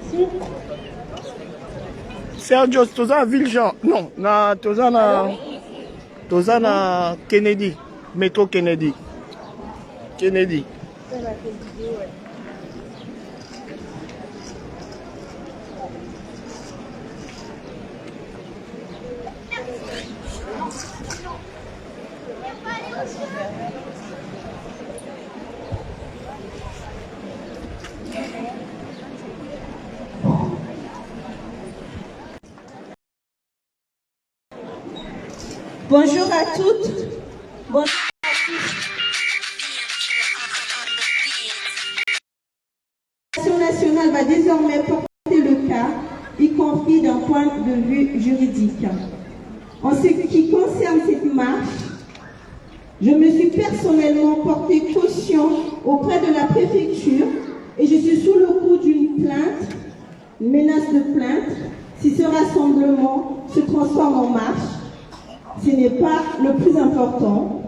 Si. Sergio, toza Villejean. Non, toza na Kennedy. Métro Kennedy. Kennedy. Bonjour à toutes. Bonjour à tous. L'éducation nationale va désormais porter le cas, y compris d'un point de vue juridique. En ce qui concerne cette marche, je me suis personnellement porté caution auprès de la préfecture et je suis sous le coup d'une plainte, une menace de plainte, si ce rassemblement se transforme en marche. Ce n'est pas le plus important.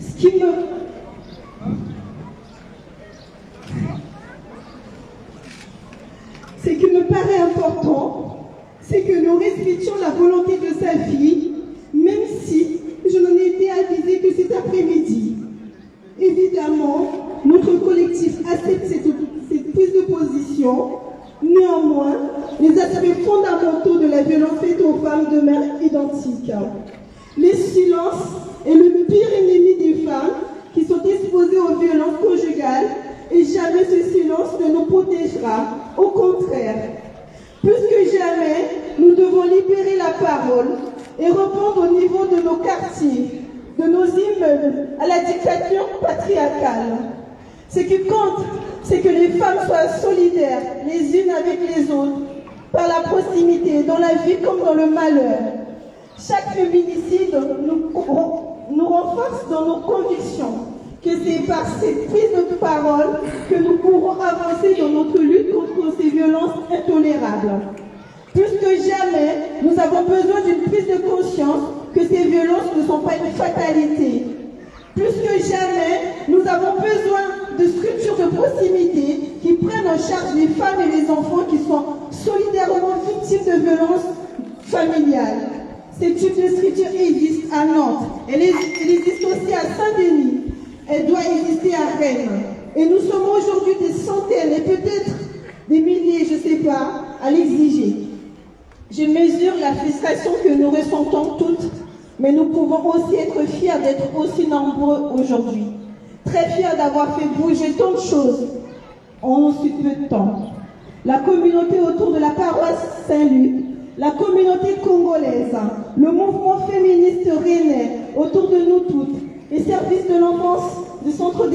Ce qui me paraît important, c'est que nous respections la volonté de sa fille, même si je n'en ai été avisée que cet après-midi. Évidemment, notre collectif accepte cette prise de position. Néanmoins, les aspects fondamentaux de la violence faite aux femmes demeurent identiques. Le silence est le pire ennemi des femmes qui sont exposées aux violences conjugales et jamais ce silence ne nous protégera. Au contraire, plus que jamais, nous devons libérer la parole et répondre au niveau de nos quartiers, de nos immeubles, à la dictature patriarcale. Ce qui compte, c'est que les femmes soient solidaires les unes avec les autres, par la proximité, dans la vie comme dans le malheur. Chaque féminicide nous renforce dans nos convictions que c'est par cette prise de parole que nous pourrons avancer dans notre lutte contre ces violences intolérables. Plus que jamais, nous avons besoin d'une prise de conscience que ces violences ne sont pas une fatalité. Plus que jamais, nous avons besoin de structures de proximité qui prennent en charge les femmes et les enfants qui sont solidairement victimes de violences familiales. Ces types de structures existent à Nantes, elle existe aussi à Saint-Denis, elle doit exister à Rennes. Et nous sommes aujourd'hui des centaines et peut-être des milliers, je ne sais pas, à l'exiger. Je mesure la frustration que nous ressentons toutes, mais nous pouvons aussi être fiers d'être aussi nombreux aujourd'hui. Très fiers d'avoir fait bouger tant de choses en aussi peu de temps. La communauté autour de la paroisse Saint-Luc, la communauté congolaise, le mouvement féministe rennais autour de nous toutes, les services de l'enfance du centre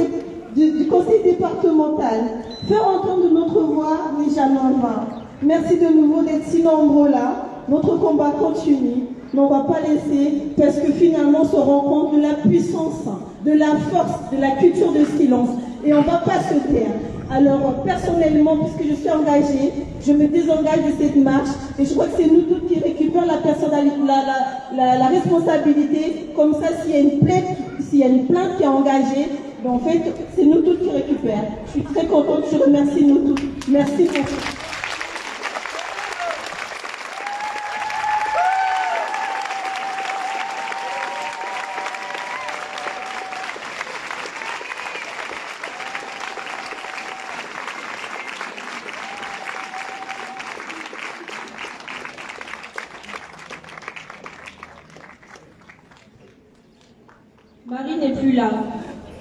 du conseil départemental, faire entendre notre voix n'est jamais en vain. Merci de nouveau d'être si nombreux là. Notre combat continue, mais on ne va pas laisser, parce que finalement on se rend compte de la puissance, de la force, de la culture de silence, et on ne va pas se taire. Alors personnellement, puisque je suis engagée, je me désengage de cette marche et je crois que c'est nous tous qui récupérons la responsabilité. Comme ça, s'il y a une plainte qui est engagée, ben, en fait, c'est nous tous qui récupèrent. Je suis très contente, je remercie nous tous. Merci beaucoup. Marie n'est plus là.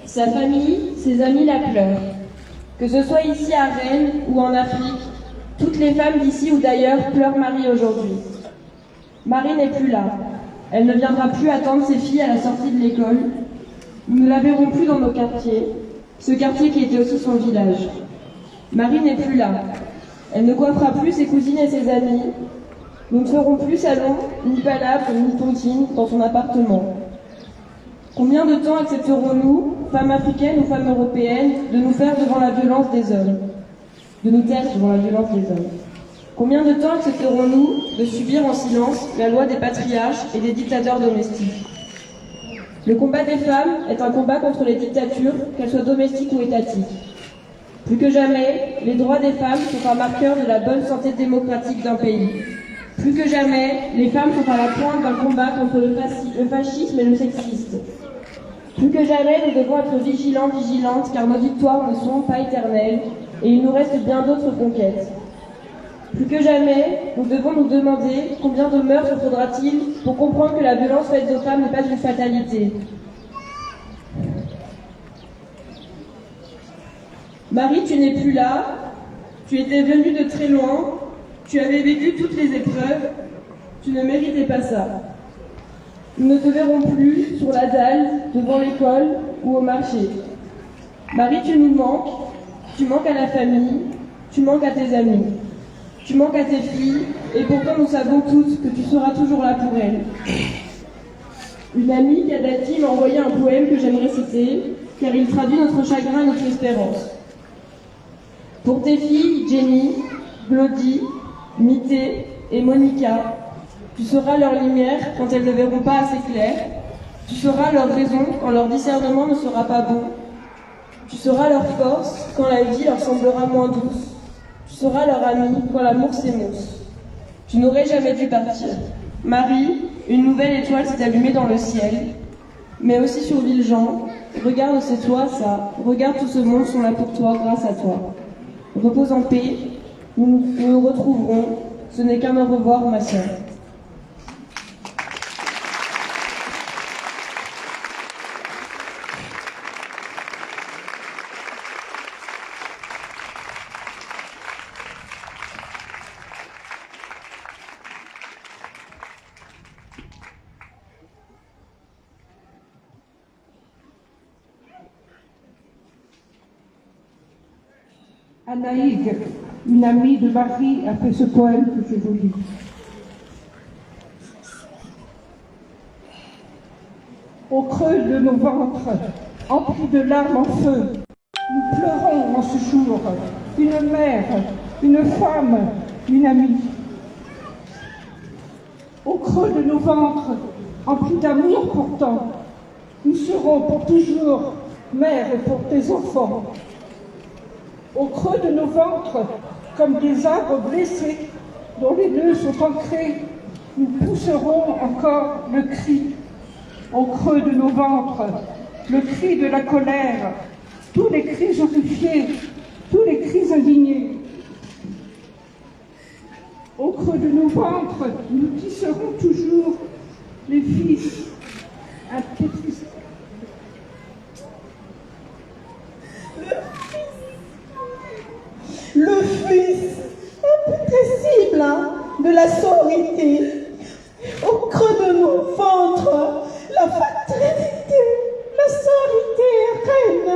Sa famille, ses amis la pleurent. Que ce soit ici à Rennes ou en Afrique, toutes les femmes d'ici ou d'ailleurs pleurent Marie aujourd'hui. Marie n'est plus là. Elle ne viendra plus attendre ses filles à la sortie de l'école. Nous ne la verrons plus dans nos quartiers, ce quartier qui était aussi son village. Marie n'est plus là. Elle ne coiffera plus ses cousines et ses amis. Nous ne ferons plus salon, ni palabre, ni tontine dans son appartement. Combien de temps accepterons-nous, femmes africaines ou femmes européennes, de nous faire devant la violence des hommes, de nous taire devant la violence des hommes? Combien de temps accepterons-nous de subir en silence la loi des patriarches et des dictateurs domestiques? Le combat des femmes est un combat contre les dictatures, qu'elles soient domestiques ou étatiques. Plus que jamais, les droits des femmes sont un marqueur de la bonne santé démocratique d'un pays. Plus que jamais, les femmes sont à la pointe d'un combat contre le fascisme et le sexisme. Plus que jamais, nous devons être vigilants, vigilantes, car nos victoires ne sont pas éternelles et il nous reste bien d'autres conquêtes. Plus que jamais, nous devons nous demander combien de meurtres faudra-t-il pour comprendre que la violence faite aux femmes n'est pas une fatalité. Marie, tu n'es plus là, tu étais venue de très loin, tu avais vécu toutes les épreuves, tu ne méritais pas ça. Nous ne te verrons plus sur la dalle, devant l'école ou au marché. Marie, tu nous manques, tu manques à la famille, tu manques à tes amis, tu manques à tes filles, et pourtant nous savons toutes que tu seras toujours là pour elles. Une amie, Kadati, m'a envoyé un poème que j'aimerais citer, car il traduit notre chagrin et notre espérance. Pour tes filles, Jenny, Glody, Mité et Monica, tu seras leur lumière quand elles ne verront pas assez clair. Tu seras leur raison quand leur discernement ne sera pas bon. Tu seras leur force quand la vie leur semblera moins douce. Tu seras leur ami quand l'amour s'émousse. Tu n'aurais jamais dû partir. Marie, une nouvelle étoile s'est allumée dans le ciel, mais aussi sur Villejean. Regarde, c'est toi ça. Regarde, tout ce monde sont là pour toi, grâce à toi. Repose en paix, nous nous retrouverons. Ce n'est qu'un au revoir, ma sœur. Anaïg, une amie de Marie, a fait ce poème que je vous lis. Au creux de nos ventres, emplis de larmes en feu, nous pleurons en ce jour, une mère, une femme, une amie. Au creux de nos ventres, emplis d'amour pourtant, nous serons pour toujours mère pour tes enfants. Au creux de nos ventres, comme des arbres blessés dont les nœuds sont ancrés, nous pousserons encore le cri. Au creux de nos ventres, le cri de la colère, tous les cris horrifiés, tous les cris indignés. Au creux de nos ventres, nous tisserons toujours les fils impétristes. Le fils imprévisible de la sororité, au creux de nos ventres, la fraternité, la sororité reine.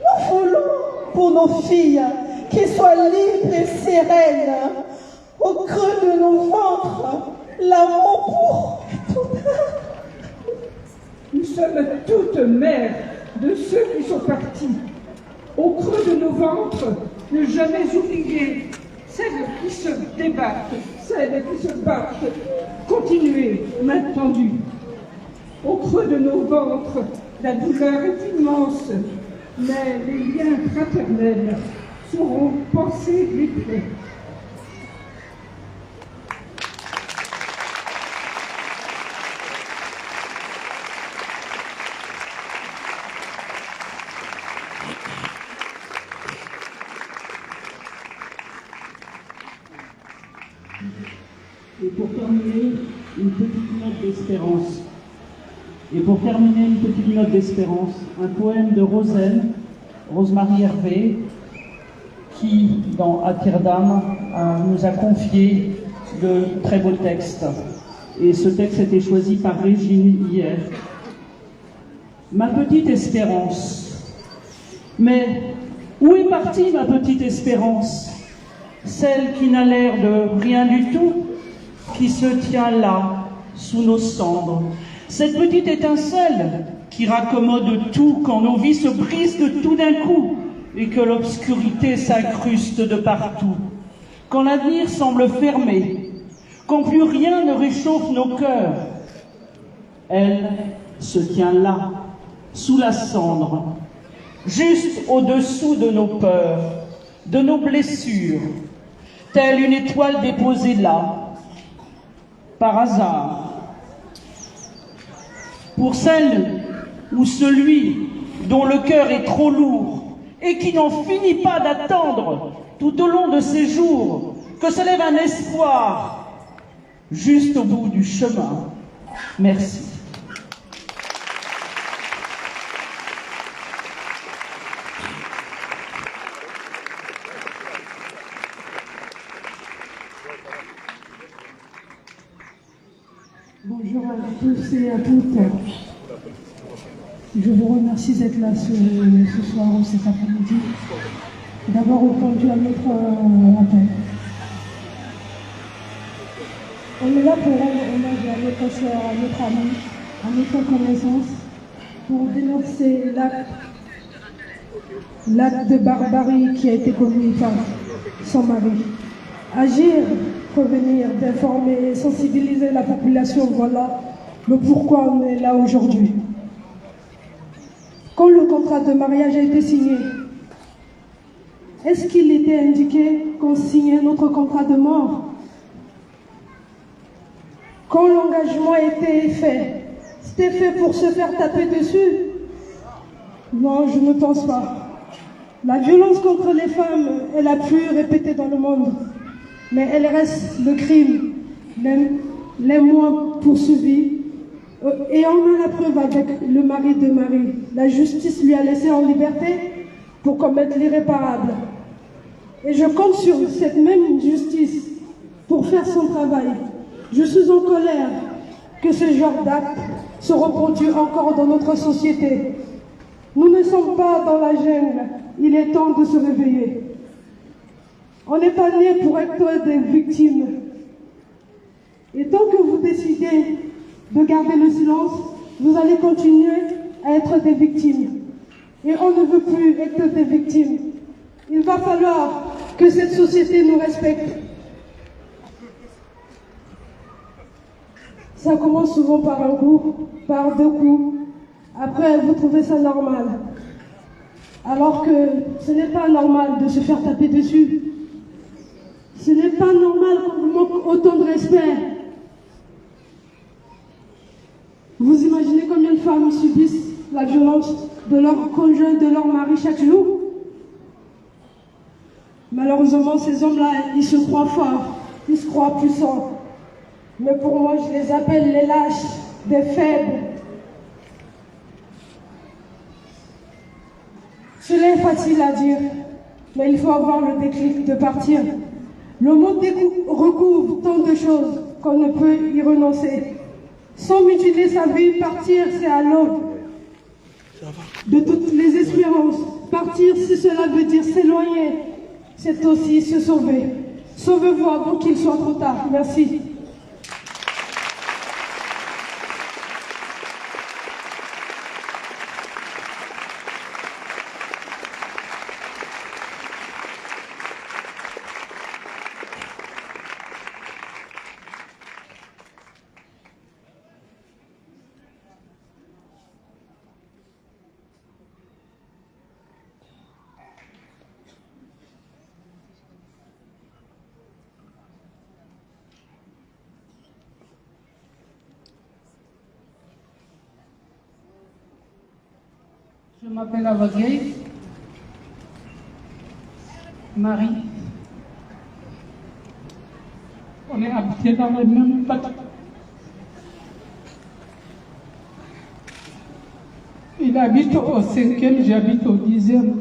Nous voulons pour nos filles qu'elles soient libres et sereines, au creux de nos ventres, l'amour pour tout. Nous sommes toutes mères de ceux qui sont partis. Au creux de nos ventres, ne jamais oublier celles qui se débattent, celles qui se battent. Continuez, main tendue. Au creux de nos ventres, la douleur est immense, mais les liens fraternels sauront penser les plaies. Et pour terminer, une petite note d'espérance. Un poème de Rosemary Hervé, qui, dans Attirdam, nous a confié de très beaux textes. Et ce texte a été choisi par Régine hier. Ma petite espérance. Mais où est partie ma petite espérance? Celle qui n'a l'air de rien du tout, qui se tient là, sous nos cendres. Cette petite étincelle qui raccommode tout quand nos vies se brisent de tout d'un coup et que l'obscurité s'incruste de partout. Quand l'avenir semble fermé, quand plus rien ne réchauffe nos cœurs, elle se tient là, sous la cendre. juste au-dessous de nos peurs, de nos blessures, telle une étoile déposée là, par hasard. Pour celle ou celui dont le cœur est trop lourd et qui n'en finit pas d'attendre tout au long de ses jours que se lève un espoir juste au bout du chemin. Merci. Bonjour à tous et à toutes. Je vous remercie d'être là ce soir ou cet après-midi, d'avoir répondu à notre appel. On est là pour rendre hommage à notre soeur, à notre amie, à notre connaissance, pour dénoncer l'acte de barbarie qui a été commis par son mari. Agir, revenir, d'informer, sensibiliser la population, voilà le pourquoi on est là aujourd'hui. Quand le contrat de mariage a été signé, est-ce qu'il était indiqué qu'on signait notre contrat de mort? Quand l'engagement a été fait, c'était fait pour se faire taper dessus? Non, je ne pense pas. La violence contre les femmes est la plus répétée dans le monde, mais elle reste le crime les moins poursuivis. Et on a la preuve avec le mari de Marie. La justice lui a laissé en liberté pour commettre l'irréparable. Et je compte sur cette même justice pour faire son travail. Je suis en colère que ce genre d'acte se reproduit encore dans notre société. Nous ne sommes pas dans la jungle. Il est temps de se réveiller. On n'est pas né pour être des victimes. Et tant que vous décidez de garder le silence, vous allez continuer à être des victimes. Et on ne veut plus être des victimes. Il va falloir que cette société nous respecte. Ça commence souvent par un coup, par deux coups. Après, vous trouvez ça normal. Alors que ce n'est pas normal de se faire taper dessus. Ce n'est pas normal qu'on vous manque autant de respect. Vous imaginez combien de femmes subissent la violence de leur conjoint, de leur mari chaque jour? Malheureusement, ces hommes-là, ils se croient forts, ils se croient puissants. Mais pour moi, je les appelle les lâches, des faibles. Cela est facile à dire, mais il faut avoir le déclic de partir. Le mot recouvre tant de choses qu'on ne peut y renoncer. Sans mutiler sa vie, partir, c'est à l'aube de toutes les espérances. Partir, si cela veut dire s'éloigner, c'est aussi se sauver. Sauvez-vous avant qu'il soit trop tard. Merci. Je m'appelle Avagay, Marie. On est habités dans le même bâtiment. Il habite au 5e, j'habite au 10e.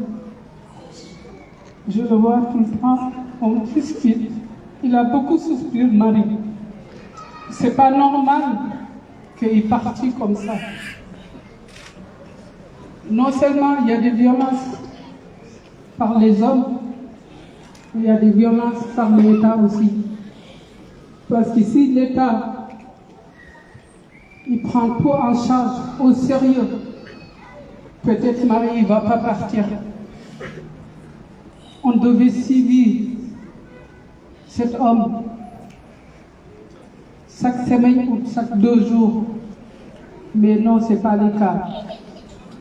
Je le vois tout le temps, on discute. Il a beaucoup souffert, Marie. C'est pas normal qu'il parte comme ça. Non seulement il y a des violences par les hommes, il y a des violences par l'État aussi. Parce que si l'État il prend tout en charge au sérieux, peut-être Marie ne va pas partir. On devait suivre cet homme chaque semaine ou chaque 2 jours. Mais non, ce n'est pas le cas.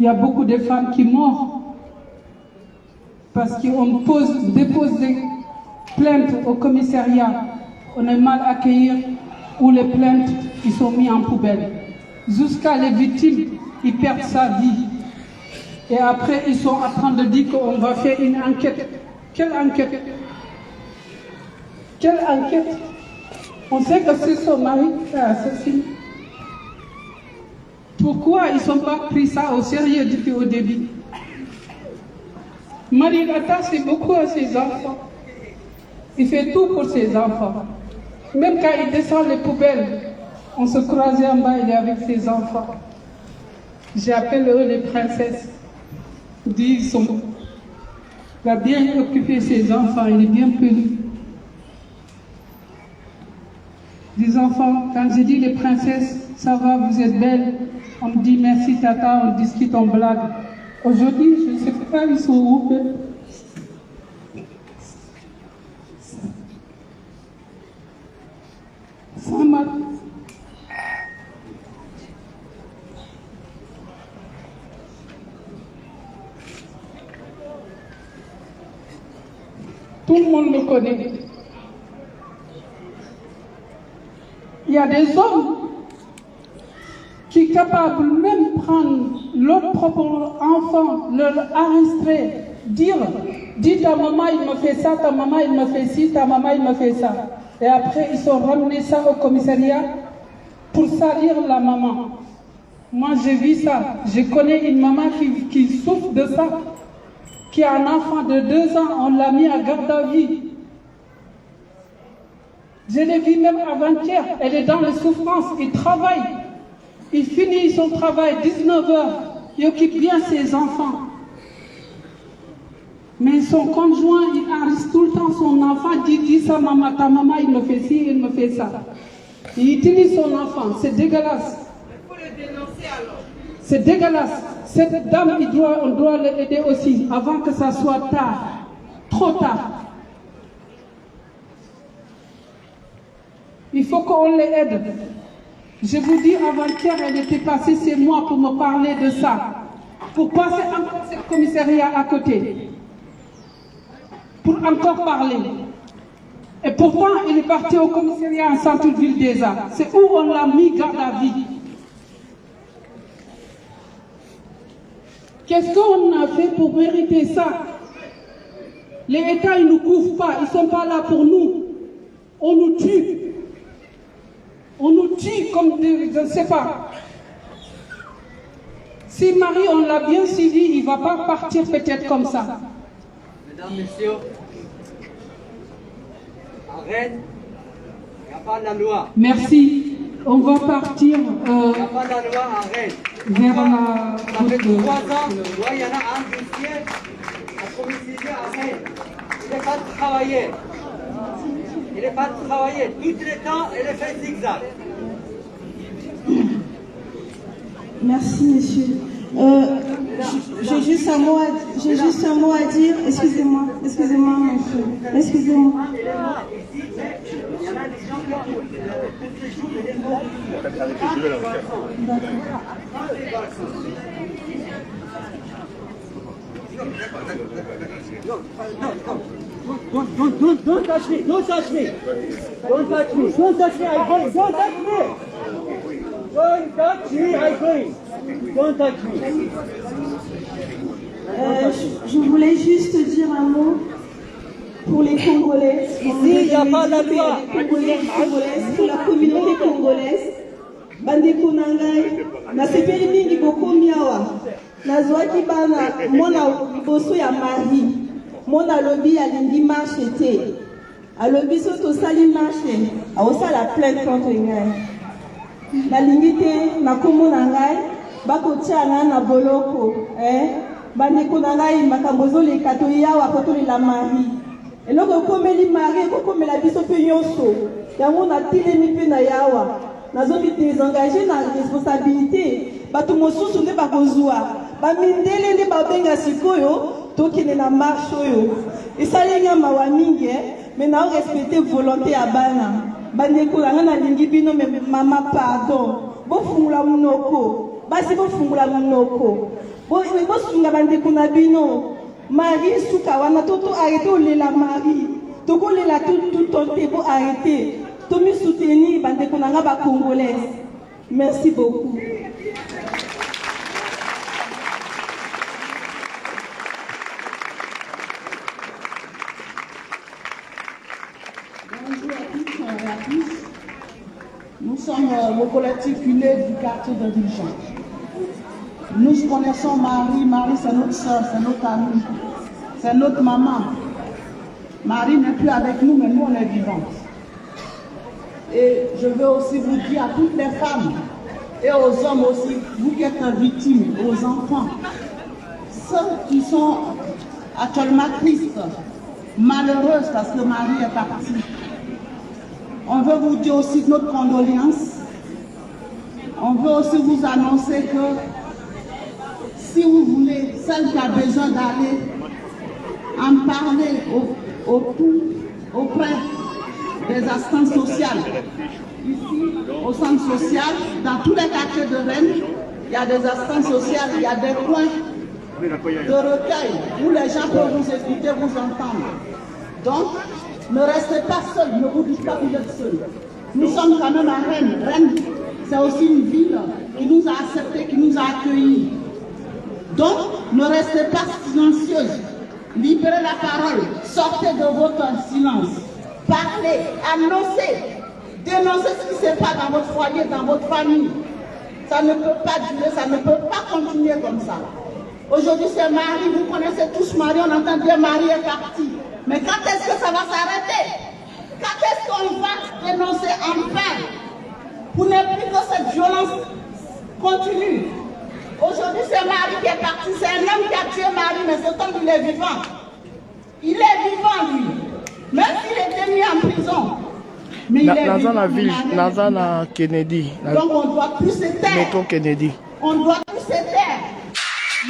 Il y a beaucoup de femmes qui meurent parce qu'on dépose des plaintes au commissariat, on est mal accueilli, ou les plaintes qui sont mises en poubelle. Jusqu'à les victimes, ils perdent sa vie. Et après, ils sont en train de dire qu'on va faire une enquête. Quelle enquête? Quelle enquête? On sait que c'est son mari qui a assassiné. Pourquoi ils n'ont pas pris ça au sérieux depuis au début? Marie attache beaucoup à ses enfants. Il fait tout pour ses enfants. Même quand il descend les poubelles, on se croisait en bas, il est avec ses enfants. J'appelle eux les princesses. Il a bien occupé ses enfants, il est bien poli. Les enfants, quand je dis les princesses, ça va, vous êtes belles. On me dit merci tata, on discute, on blague. Aujourd'hui, je ne sais pas, ils sont où. Ça m'a... Tout le monde le connaît. Il y a des hommes qui sont capables de même prendre leur propre enfant, leur enregistrer, dire ta maman il me fait ça, ta maman il me fait ci, ta maman il me fait ça. Et après ils sont ramenés ça au commissariat pour salir la maman. Moi j'ai vu ça, je connais une maman qui souffre de ça, qui a un enfant de 2 ans, on l'a mis à garde à vue. Je l'ai vu même avant-hier, elle est dans les souffrances, il travaille. Il finit son travail 19h, il occupe bien ses enfants. Mais son conjoint, il enregistre tout le temps son enfant, dit ça maman, ta maman, il me fait ci, il me fait ça. Il utilise son enfant, c'est dégueulasse. Il faut le dénoncer alors. C'est dégueulasse. Cette dame, on doit l'aider aussi, avant que ça soit tard, trop tard. Il faut qu'on les aide. Je vous dis, avant-hier, elle était passée chez moi pour me parler de ça. Pour passer encore ce commissariat à côté. Pour encore parler. Et pourtant, il est parti au commissariat en centre-ville des Arts. C'est où on l'a mis garde à vue. Qu'est-ce qu'on a fait pour mériter ça? Les États, ils ne nous couvrent pas. Ils ne sont pas là pour nous. On nous tue. On nous tue comme je ne sais pas. Si Marie, on l'a bien suivi, il ne va pas partir peut-être comme ça. Mesdames, messieurs, arrête. Il n'y a pas de la loi. Merci. On va partir Il n'y a pas de la loi, arrête. vers la Ça fait 3 ans, il y en a un dossier, la commissaire arrête. Il n'est pas de travailler. Il n'est pas de travailler. Tout le temps, il est fait zigzag. Merci, monsieur. J'ai juste un mot à dire. Excusez-moi, monsieur. Excusez-moi. Il y en a des gens qui ont tous les jours des mots. Don't touch me. Don't touch me. Don't touch me. Don't touch me. I'm going. Don't touch me. Don't touch me. I'm going. Don't touch me. Je voulais juste dire un mot pour les Congolais. Ici, il n'y a pas de la loi. Pour la communauté congolaise. Bandeko nangai, nasepeli mingi bokomi awa. Nazwaki bana mona liboso ya Marie. Mona lobi alingi marche te. Alobi so tosali marche, aosala plainte contre ngai. Nalingi te nakombo na ngai bakotia ngai na boloko. Bandeko na ngai makambo ezoleka toyawa po tolela Marie. Eloko ekomeli Marie ekokomela biso mpe nyonso. Yango natilemi mpe na yawa. Nazomi désengagé na responsabilité. Bato mosusu nde bakozwa. Bamindele nde babenga sikoyo tokende na marche oyo. Esalenga mawa mingi mais na respecter volonté ya bana. Bandeko na nga nalingi bino mais mama pardon. Bofungula munoko. Basi bofungula munoko. Bosunga bandeko na bino. Marie Soukawana, Toto arrêté, on la Marie. Togo la tout pour arrêter. Tomi soutenir, bande konanga ba congolaise. Merci beaucoup. Bonjour à tous et à tous. Nous sommes le collectif UNED du quartier de Dijon. Nous connaissons Marie. Marie, c'est notre soeur, c'est notre amie, c'est notre maman. Marie n'est plus avec nous, mais nous, on est vivantes. Et je veux aussi vous dire à toutes les femmes et aux hommes aussi, vous qui êtes victimes, aux enfants, ceux qui sont actuellement tristes, malheureuses parce que Marie est partie. On veut vous dire aussi notre condoléance. On veut aussi vous annoncer que si vous voulez, celle qui a besoin d'aller en parler auprès des instances sociales, ici au centre social, dans tous les quartiers de Rennes, il y a des instances sociales, il y a des coins de recueil où les gens peuvent vous écouter, vous entendre. Donc, ne restez pas seuls, ne vous dites pas que vous êtes seuls. Nous sommes quand même à Rennes. Rennes, c'est aussi une ville qui nous a acceptés, qui nous a accueillis. Donc, ne restez pas silencieuses. Libérez la parole. Sortez de votre silence. Parlez, annoncez, dénoncez ce qui se passe dans votre foyer, dans votre famille. Ça ne peut pas durer, ça ne peut pas continuer comme ça. Aujourd'hui, c'est Marie, vous connaissez tous Marie, on entend dire Marie est partie. Mais quand est-ce que ça va s'arrêter? Quand est-ce qu'on va dénoncer enfin pour ne plus que cette violence continue? Aujourd'hui, c'est Marie qui est partie. C'est un homme qui a tué Marie, mais cet homme, il est vivant. Il est vivant, lui. Même s'il était mis en prison. Mais il est vivant. La ville, dans Kennedy. Donc, on ne doit plus se taire. Métro Kennedy. On ne doit plus se taire.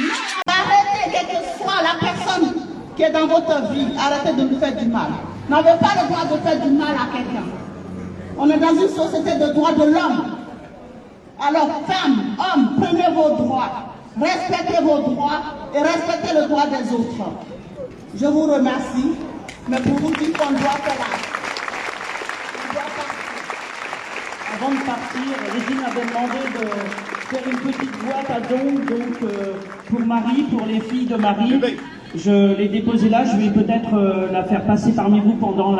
Non, arrêtez, quelle que soit la personne qui est dans votre vie, arrêtez de lui faire du mal. N'avez pas le droit de faire du mal à quelqu'un. On est dans une société de droits de l'homme. Alors, femmes, hommes, prenez vos droits, respectez vos droits et respectez le droit des autres. Je vous remercie, mais pour vous dire qu'on doit faire la... Avant de partir, Régine avait demandé de faire une petite boîte à dons pour Marie, pour les filles de Marie. Je l'ai déposée là, je vais peut-être la faire passer parmi vous pendant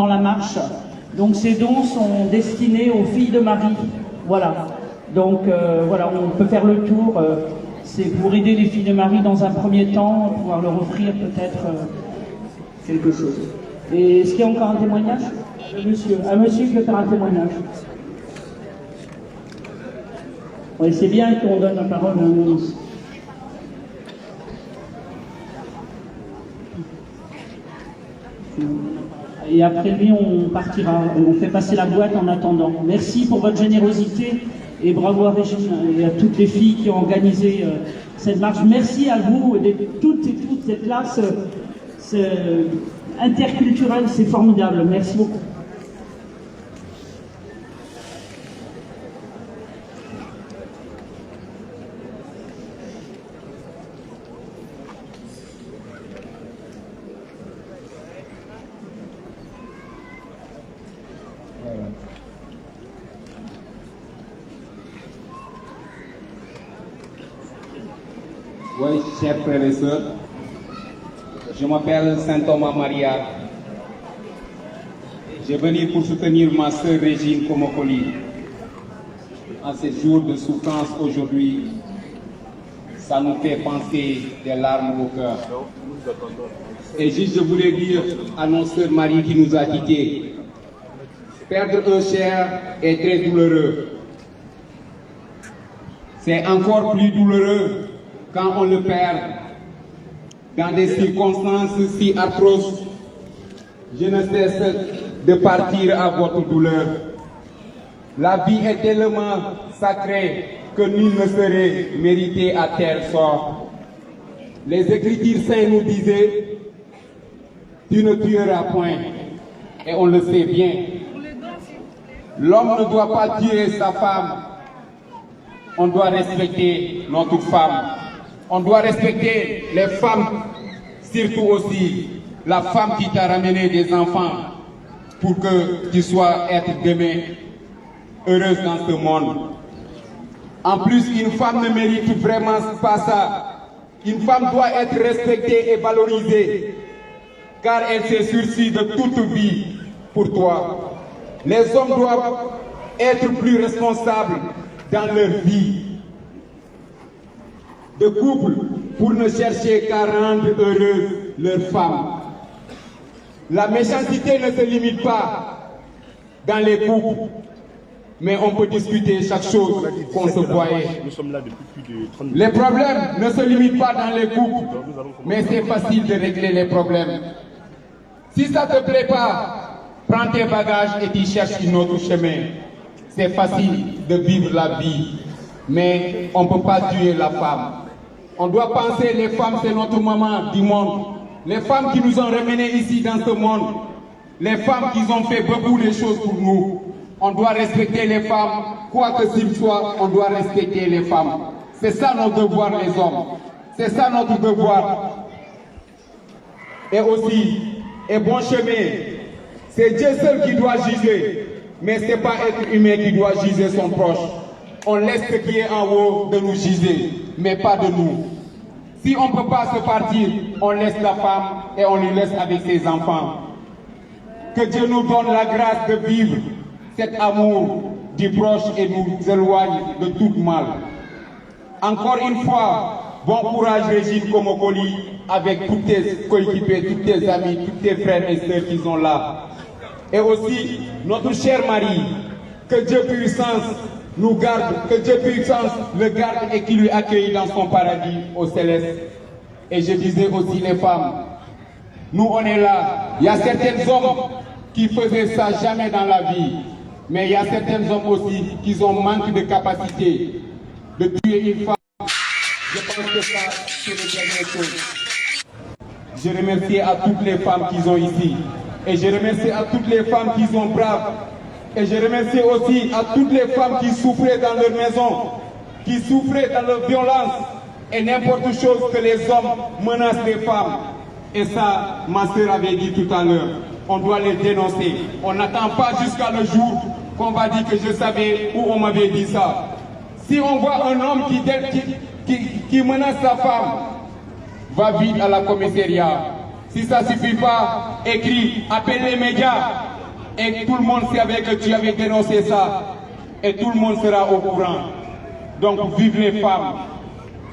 la marche. Donc ces dons sont destinés aux filles de Marie. Voilà. Donc voilà, on peut faire le tour. C'est pour aider les filles de Marie dans un premier temps, pouvoir leur offrir peut-être quelque chose. Et est-ce qu'il y a encore un témoignage? Monsieur, un monsieur qui veut faire un témoignage. Oui, c'est bien qu'on donne la parole à un ministre. Et après lui, on partira. On fait passer la boîte en attendant. Merci pour votre générosité et bravo à Régine et à toutes les filles qui ont organisé cette marche. Merci à vous, toutes et toutes d'être là. Interculturel, c'est formidable. Merci beaucoup. Oui, chers frères et sœurs, je m'appelle Saint Thomas Maria. Je viens pour soutenir ma sœur Régine Komokoli. En ces jours de souffrance aujourd'hui, ça nous fait penser des larmes au cœur. Et juste, je voulais dire à notre sœur Marie qui nous a quittés, perdre un cher est très douloureux. C'est encore plus douloureux quand on le perd dans des circonstances si atroces. Je ne cesse de partir à votre douleur. La vie est tellement sacrée que nul ne serait mérité à tel sort. Les Écritures saintes nous disaient, tu ne tueras point, et on le sait bien. L'homme ne doit pas tuer sa femme. On doit respecter notre femme. On doit respecter les femmes surtout aussi la femme qui t'a ramené des enfants pour que tu sois être demain heureuse dans ce monde. En plus, une femme ne mérite vraiment pas ça. Une femme doit être respectée et valorisée, car elle s'est sursis de toute vie pour toi. Les hommes doivent être plus responsables dans leur vie de couple pour ne chercher qu'à rendre heureuse leur femme. La méchanceté ne se limite pas dans les couples, mais on peut discuter chaque chose qu'on se voyait. Les problèmes ne se limitent pas dans les couples, mais c'est facile de régler les problèmes. Si ça ne te plaît pas, prends tes bagages et tu cherches un autre chemin. C'est facile de vivre la vie, mais on ne peut pas tuer la femme. On doit penser, les femmes, c'est notre maman du monde. Les femmes qui nous ont ramenés ici dans ce monde. Les femmes qui ont fait beaucoup de choses pour nous. On doit respecter les femmes, quoi que s'il soit, on doit respecter les femmes. C'est ça notre devoir, les hommes. C'est ça notre devoir. Et aussi, et bon chemin, c'est Dieu seul qui doit juger. Mais ce n'est pas être humain qui doit juger son proche. On laisse ce qui est en haut de nous juger, mais pas de nous. Si on ne peut pas se partir, on laisse la femme et on lui laisse avec ses enfants. Que Dieu nous donne la grâce de vivre cet amour du proche et nous éloigne de tout mal. Encore une fois, bon courage Régine Komokoli avec tous tes coéquipiers, tous tes amis, tous tes frères et sœurs qui sont là. Et aussi notre chère Marie, que Dieu puissance nous garde, que Dieu puissance le garde et qui lui accueille dans son paradis au céleste. Et je disais aussi les femmes, nous on est là, il y a certains hommes qui faisaient ça jamais dans la vie. Mais il y a certains hommes aussi qui ont manque de capacité de tuer une femme. Je pense que ça, c'est le dernier chose. Je remercie à toutes les femmes qui sont ici. Et je remercie à toutes les femmes qui sont braves. Et je remercie aussi à toutes les femmes qui souffraient dans leur maison, qui souffraient dans leur violence et n'importe chose que les hommes menacent les femmes. Et ça, ma soeur avait dit tout à l'heure. On doit les dénoncer. On n'attend pas jusqu'à le jour qu'on va dire que je savais ou on m'avait dit ça. Si on voit un homme qui menace sa femme, va vite à la commissariat. Si ça ne suffit pas, écris, appelle les médias. Et tout le monde savait que tu avais dénoncé ça. Et tout le monde sera au courant. Donc vive les femmes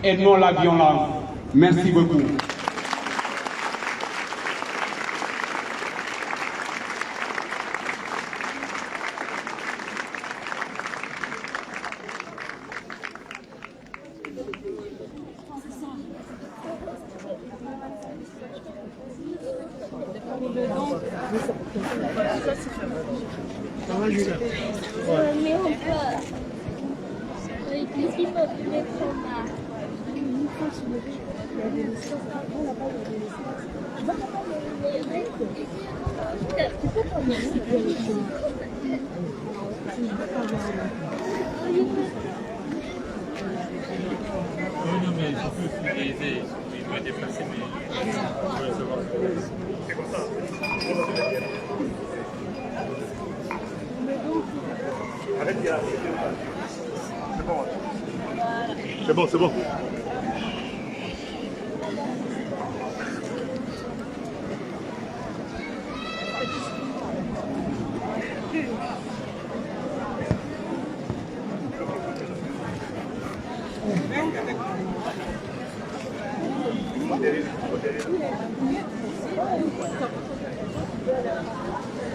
et non la violence. Merci beaucoup. Mais on peut. Qu'est-ce qu'il faut les prendre là? C'est bon, c'est bon.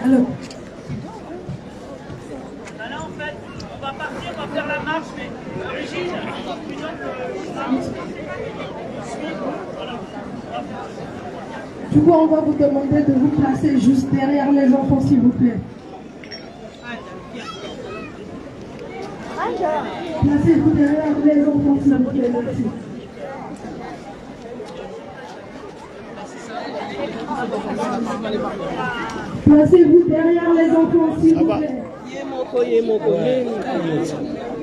Alors. Là, en fait, on va partir, on va faire la marche, mais Régine, Du coup, on va vous demander de vous placer juste derrière les enfants, s'il vous plaît. Placez-vous derrière les enfants, s'il vous plaît. Merci. Placez-vous derrière les enfants, s'il vous plaît.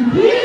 Vive